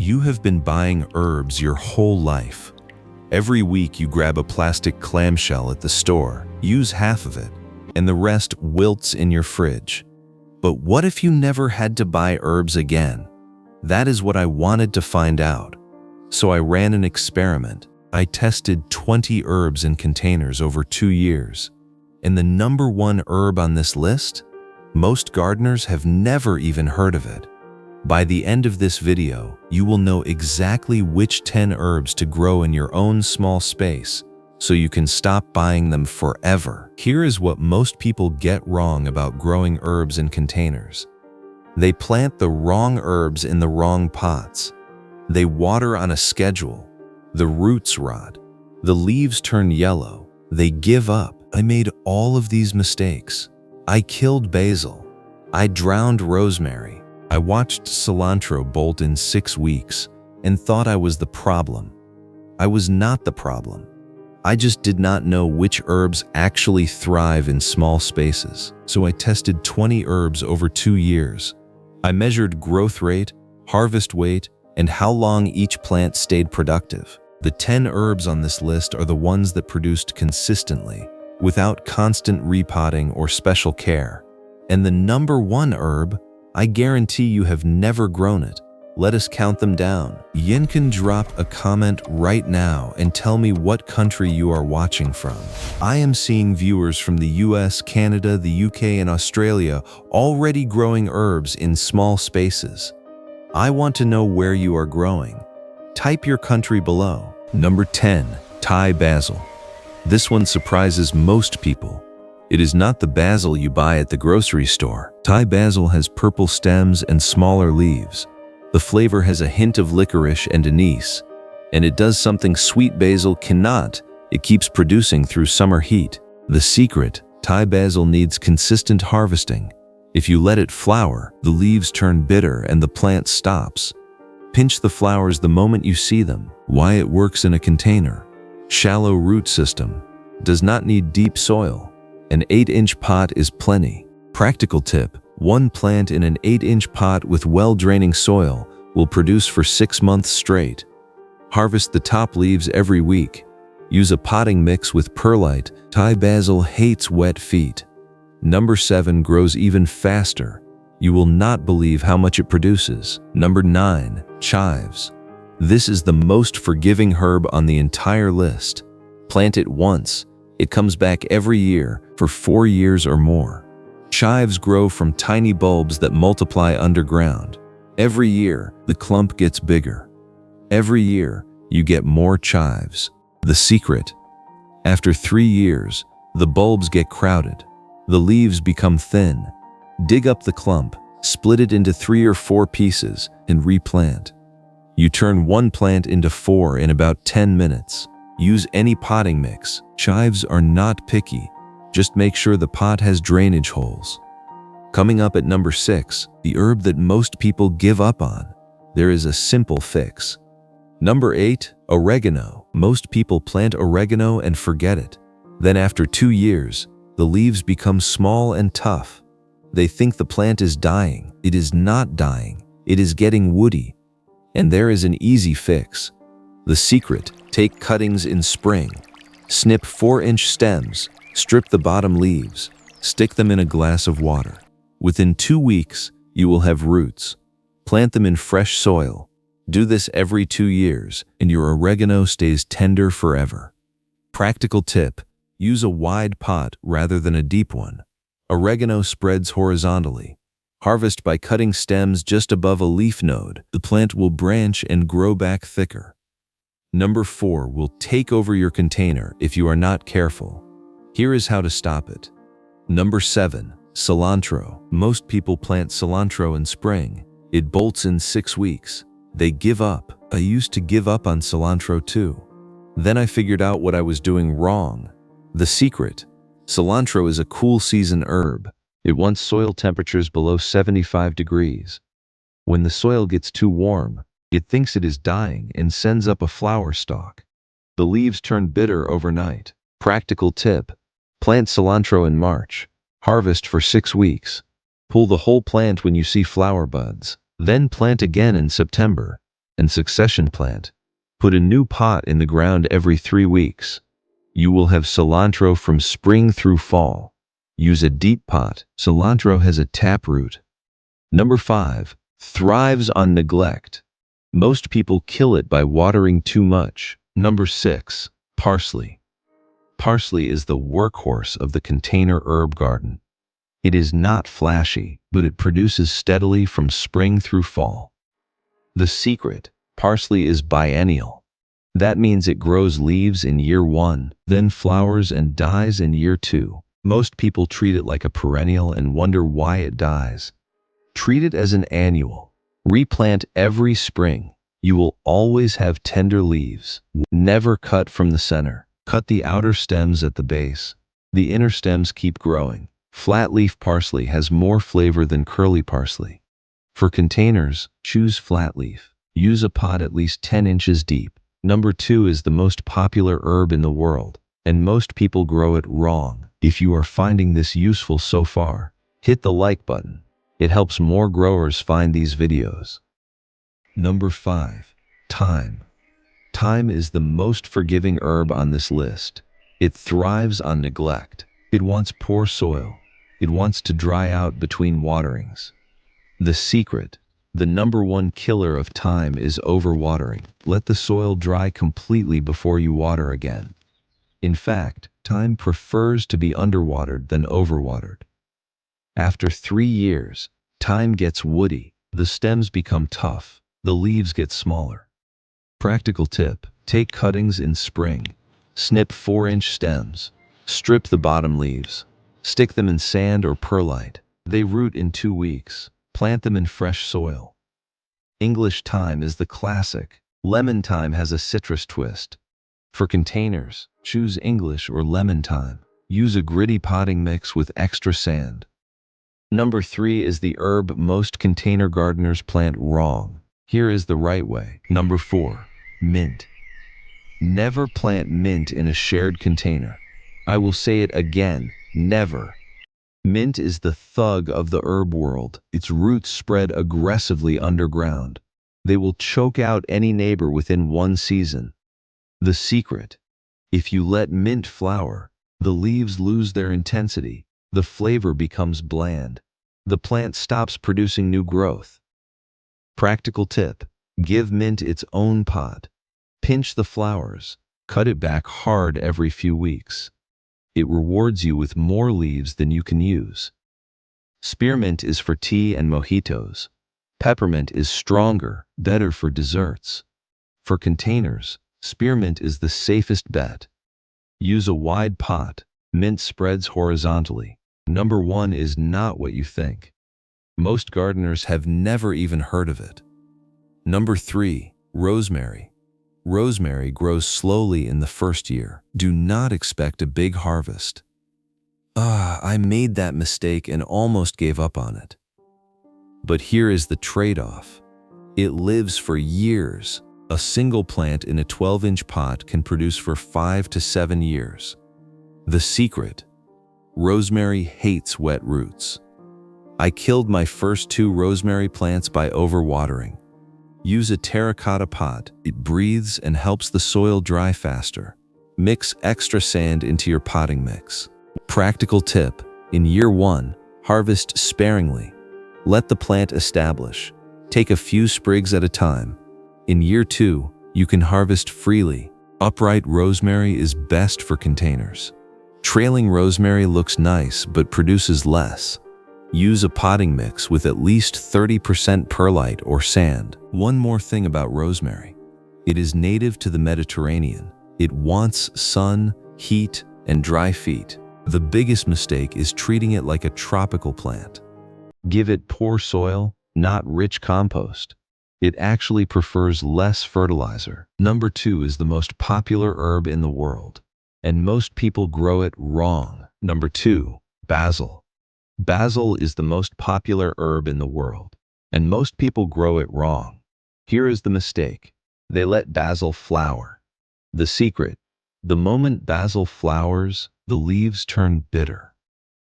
You have been buying herbs your whole life. Every week you grab a plastic clamshell at the store, use half of it, and the rest wilts in your fridge. But what if you never had to buy herbs again? That is what I wanted to find out. So I ran an experiment. I tested 20 herbs in containers over 2 years. And the number one herb on this list? Most gardeners have never even heard of it. By the end of this video, you will know exactly which 10 herbs to grow in your own small space, so you can stop buying them forever. Here is what most people get wrong about growing herbs in containers. They plant the wrong herbs in the wrong pots. They water on a schedule. The roots rot. The leaves turn yellow. They give up. I made all of these mistakes. I killed basil. I drowned rosemary. I watched cilantro bolt in 6 weeks and thought I was the problem. I was not the problem. I just did not know which herbs actually thrive in small spaces. So I tested 20 herbs over 2 years. I measured growth rate, harvest weight, and how long each plant stayed productive. The 10 herbs on this list are the ones that produced consistently, without constant repotting or special care. And the number one herb, I guarantee you have never grown it. Let us count them down. You can drop a comment right now and tell me what country you are watching from. I am seeing viewers from the US, Canada, the UK, and Australia already growing herbs in small spaces. I want to know where you are growing. Type your country below. Number 10, Thai basil. This one surprises most people. It is not the basil you buy at the grocery store. Thai basil has purple stems and smaller leaves. The flavor has a hint of licorice and anise, and it does something sweet basil cannot. It keeps producing through summer heat. The secret, Thai basil needs consistent harvesting. If you let it flower, the leaves turn bitter and the plant stops. Pinch the flowers the moment you see them. Why it works in a container. Shallow root system. Does not need deep soil. An 8-inch pot is plenty. Practical tip, one plant in an 8-inch pot with well-draining soil will produce for 6 months straight. Harvest the top leaves every week. Use a potting mix with perlite. Thai basil hates wet feet. Number 7 grows even faster. You will not believe how much it produces. Number 9, chives. This is the most forgiving herb on the entire list. Plant it once. It comes back every year for 4 years or more. Chives grow from tiny bulbs that multiply underground. Every year, the clump gets bigger. Every year, you get more chives. The secret: after 3 years, the bulbs get crowded. The leaves become thin. Dig up the clump, split it into 3 or 4 pieces, and replant. You turn one plant into 4 in about 10 minutes. Use any potting mix. Chives are not picky. Just make sure the pot has drainage holes. Coming up at number 6, the herb that most people give up on. There is a simple fix. Number 8, oregano. Most people plant oregano and forget it. Then after 2 years, the leaves become small and tough. They think the plant is dying. It is not dying. It is getting woody. And there is an easy fix. The secret: take cuttings in spring. Snip 4-inch stems. Strip the bottom leaves. Stick them in a glass of water. Within 2 weeks, you will have roots. Plant them in fresh soil. Do this every 2 years, and your oregano stays tender forever. Practical tip: use a wide pot rather than a deep one. Oregano spreads horizontally. Harvest by cutting stems just above a leaf node. The plant will branch and grow back thicker. Number 4 will take over your container if you are not careful. Here is how to stop it. Number 7, cilantro. Most people plant cilantro in spring. It bolts in 6 weeks. They give up. I used to give up on cilantro too. Then I figured out what I was doing wrong. The secret: cilantro is a cool season herb. It wants soil temperatures below 75 degrees. When the soil gets too warm, it thinks it is dying and sends up a flower stalk. The leaves turn bitter overnight. Practical tip: plant cilantro in March. Harvest for 6 weeks. Pull the whole plant when you see flower buds. Then plant again in September. And succession plant. Put a new pot in the ground every 3 weeks. You will have cilantro from spring through fall. Use a deep pot. Cilantro has a taproot. Number 5. Thrives on neglect. Most people kill it by watering too much. Number 6. Parsley. Parsley is the workhorse of the container herb garden. It is not flashy, but it produces steadily from spring through fall. The secret: parsley is biennial. That means it grows leaves in year 1, then flowers and dies in year 2. Most people treat it like a perennial and wonder why it dies. Treat it as an annual. Replant every spring. You will always have tender leaves. Never cut from the center. Cut the outer stems at the base. The inner stems keep growing. Flat leaf parsley has more flavor than curly parsley. For containers, choose flat leaf. Use a pot at least 10 inches deep. Number 2 is the most popular herb in the world, and most people grow it wrong. If you are finding this useful so far, hit the like button. It helps more growers find these videos. Number 5. Thyme. Thyme is the most forgiving herb on this list. It thrives on neglect. It wants poor soil. It wants to dry out between waterings. The secret: the number 1 killer of thyme is overwatering. Let the soil dry completely before you water again. In fact, thyme prefers to be underwatered than overwatered. After 3 years, thyme gets woody. The stems become tough. The leaves get smaller. Practical tip: take cuttings in spring. Snip 4-inch stems. Strip the bottom leaves. Stick them in sand or perlite. They root in 2 weeks. Plant them in fresh soil. English thyme is the classic. Lemon thyme has a citrus twist. For containers, choose English or lemon thyme. Use a gritty potting mix with extra sand. Number 3 is the herb most container gardeners plant wrong. Here is the right way. Number 4. Mint. Never plant mint in a shared container. I will say it again, never. Mint is the thug of the herb world. Its roots spread aggressively underground. They will choke out any neighbor within 1 season. The secret: if you let mint flower, the leaves lose their intensity. The flavor becomes bland. The plant stops producing new growth. Practical tip: give mint its own pot. Pinch the flowers. Cut it back hard every few weeks. It rewards you with more leaves than you can use. Spearmint is for tea and mojitos. Peppermint is stronger, better for desserts. For containers, spearmint is the safest bet. Use a wide pot. Mint spreads horizontally. Number 1 is not what you think. Most gardeners have never even heard of it. Number 3. Rosemary. Rosemary grows slowly in the first year. Do not expect a big harvest. I made that mistake and almost gave up on it. But here is the trade-off. It lives for years. A single plant in a 12-inch pot can produce for 5 to 7 years. The secret: rosemary hates wet roots. I killed my first 2 rosemary plants by overwatering. Use a terracotta pot. It breathes and helps the soil dry faster. Mix extra sand into your potting mix. Practical tip: in year 1, harvest sparingly. Let the plant establish. Take a few sprigs at a time. In year 2, you can harvest freely. Upright rosemary is best for containers. Trailing rosemary looks nice but produces less. Use a potting mix with at least 30% perlite or sand. One more thing about rosemary: it is native to the Mediterranean. It wants sun, heat, and dry feet. The biggest mistake is treating it like a tropical plant. Give it poor soil, not rich compost. It actually prefers less fertilizer. Number 2 is the most popular herb in the world, and most people grow it wrong. Number 2. Basil. Basil is the most popular herb in the world, and most people grow it wrong. Here is the mistake: they let basil flower. The secret: the moment basil flowers, the leaves turn bitter.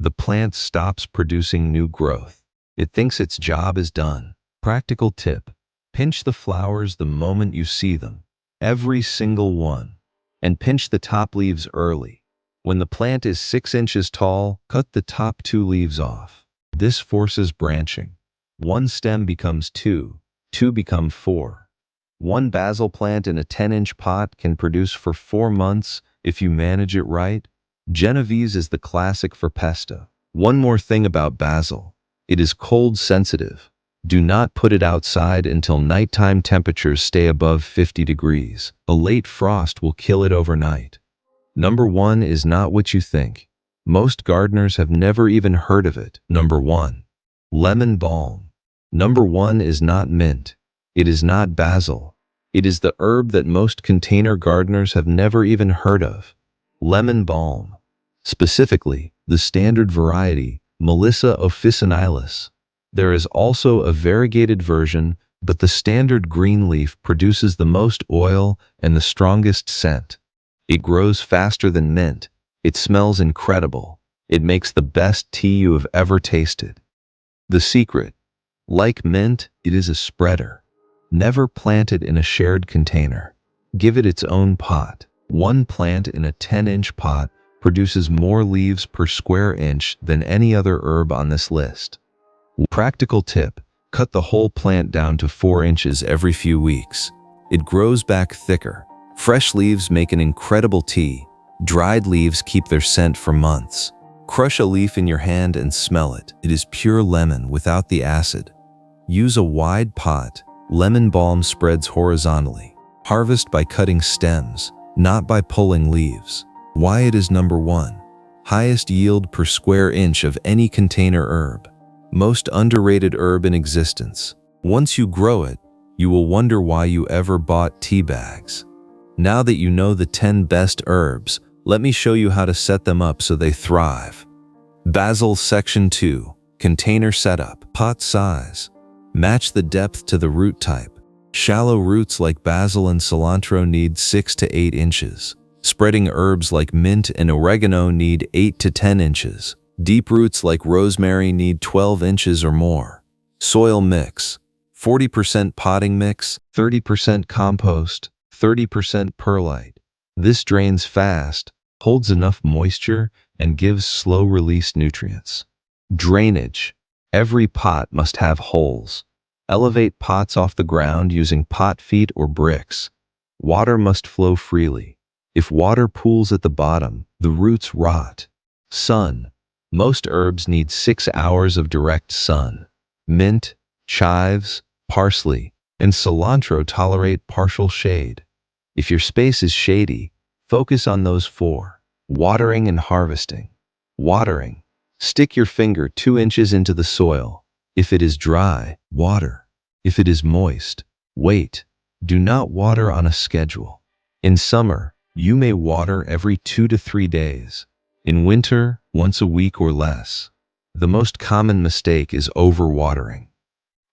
The plant stops producing new growth. It thinks its job is done. Practical tip: Pinch the flowers the moment you see them, every single one, and pinch the top leaves early. When the plant is 6 inches tall, cut the top 2 leaves off. This forces branching. 1 stem becomes 2, 2 become 4. One basil plant in a 10-inch pot can produce for 4 months if you manage it right. Genovese is the classic for pesto. One more thing about basil. It is cold sensitive. Do not put it outside until nighttime temperatures stay above 50 degrees. A late frost will kill it overnight. Number 1 is not what you think. Most gardeners have never even heard of it. Number 1. Lemon balm. Number 1 is not mint. It is not basil. It is the herb that most container gardeners have never even heard of. Lemon balm. Specifically, the standard variety, Melissa officinalis. There is also a variegated version, but the standard green leaf produces the most oil and the strongest scent. It grows faster than mint. It smells incredible. It makes the best tea you have ever tasted. The secret. Like mint, it is a spreader. Never plant it in a shared container. Give it its own pot. One plant in a 10-inch pot produces more leaves per square inch than any other herb on this list. Practical tip, cut the whole plant down to 4 inches every few weeks. It grows back thicker. Fresh leaves make an incredible tea. Dried leaves keep their scent for months. Crush a leaf in your hand and smell it. It is pure lemon without the acid. Use a wide pot. Lemon balm spreads horizontally. Harvest by cutting stems, not by pulling leaves. Why it is number 1. Highest yield per square inch of any container herb. Most underrated herb in existence. Once you grow it, you will wonder why you ever bought tea bags. Now that you know the 10 best herbs, let me show you how to set them up so they thrive. Basil Section 2. Container setup. Pot size. Match the depth to the root type. Shallow roots like basil and cilantro need 6 to 8 inches. Spreading herbs like mint and oregano need 8 to 10 inches. Deep roots like rosemary need 12 inches or more. Soil mix. 40% potting mix, 30% compost, 30% perlite. This drains fast, holds enough moisture, and gives slow-release nutrients. Drainage. Every pot must have holes. Elevate pots off the ground using pot feet or bricks. Water must flow freely. If water pools at the bottom, the roots rot. Sun. Most herbs need 6 hours of direct sun. Mint, chives, parsley, and cilantro tolerate partial shade. If your space is shady, focus on those 4. Watering and harvesting. Watering. Stick your finger 2 inches into the soil. If it is dry, water. If it is moist, wait. Do not water on a schedule. In summer, you may water every 2 to 3 days. In winter, once a week or less. The most common mistake is overwatering.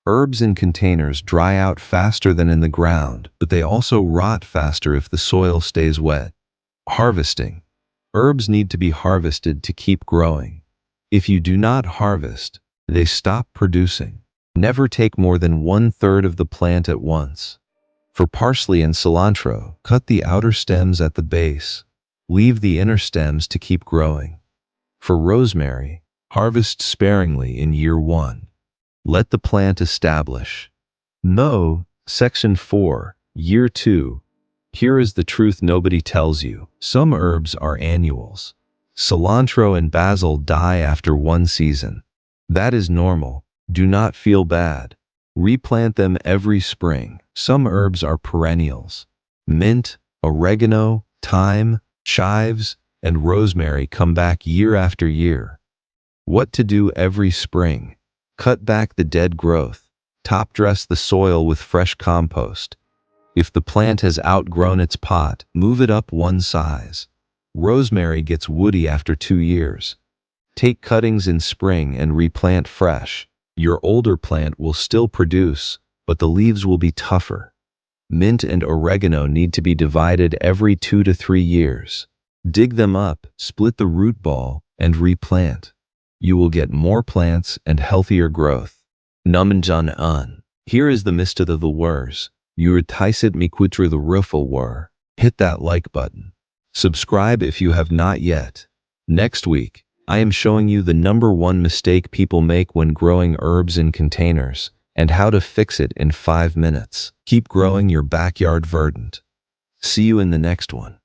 Herbs in containers dry out faster than in the ground, but they also rot faster if the soil stays wet. Harvesting. Herbs need to be harvested to keep growing. If you do not harvest, they stop producing. Never take more than 1/3 of the plant at once. For parsley and cilantro, cut the outer stems at the base. Leave the inner stems to keep growing. For rosemary, harvest sparingly in year 1. Let the plant establish. No, Section 4, Year 2. Here is the truth nobody tells you. Some herbs are annuals. Cilantro and basil die after 1 season. That is normal. Do not feel bad. Replant them every spring. Some herbs are perennials. Mint, oregano, thyme, chives, and rosemary come back year after year. What to do every spring? Cut back the dead growth. Top dress the soil with fresh compost. If the plant has outgrown its pot, move it up 1 size. Rosemary gets woody after 2 years. Take cuttings in spring and replant fresh. Your older plant will still produce, but the leaves will be tougher. Mint and oregano need to be divided every 2 to 3 years. Dig them up, split the root ball, and replant. You will get more plants and healthier growth. Namanjan. Here is the mist of the words. You reticet me quitre the ruffle were. Hit that like button. Subscribe if you have not yet. Next week, I am showing you the #1 mistake people make when growing herbs in containers and how to fix it in 5 minutes. Keep growing your backyard verdant. See you in the next one.